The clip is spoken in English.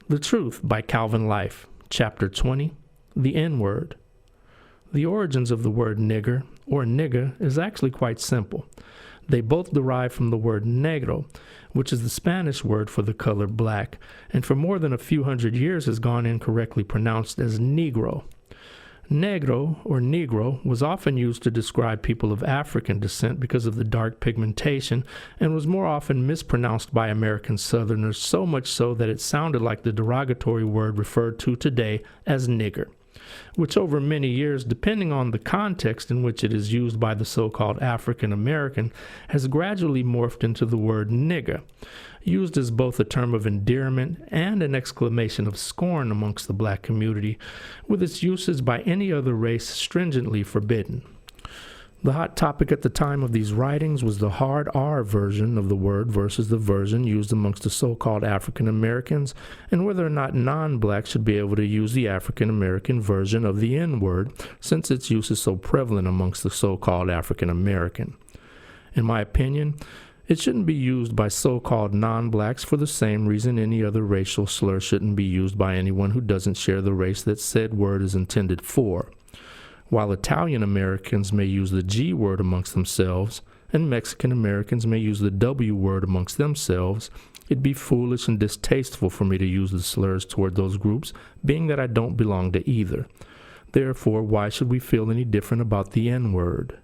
The Truth by Calvin Life, Chapter 20, The N-Word. The origins of the word nigger or nigga is actually quite simple. They both derive from the word negro, which is the Spanish word for the color black, and for more than a few hundred years has gone incorrectly pronounced as negro. Negro or Negro was often used to describe people of African descent because of the dark pigmentation and was more often mispronounced by American Southerners, so much so that it sounded like the derogatory word referred to today as nigger, which over many years, depending on the context in which it is used by the so-called African American, has gradually morphed into the word nigger, used as both a term of endearment and an exclamation of scorn amongst the black community, with its uses by any other race stringently forbidden. The hot topic at the time of these writings was the hard R version of the word versus the version used amongst the so-called African Americans, and whether or not non-blacks should be able to use the African American version of the N-word, since its use is so prevalent amongst the so-called African American. In my opinion, it shouldn't be used by so-called non-blacks for the same reason any other racial slur shouldn't be used by anyone who doesn't share the race that said word is intended for. While Italian Americans may use the G word amongst themselves, and Mexican Americans may use the W word amongst themselves, it'd be foolish and distasteful for me to use the slurs toward those groups, being that I don't belong to either. Therefore, why should we feel any different about the N-word?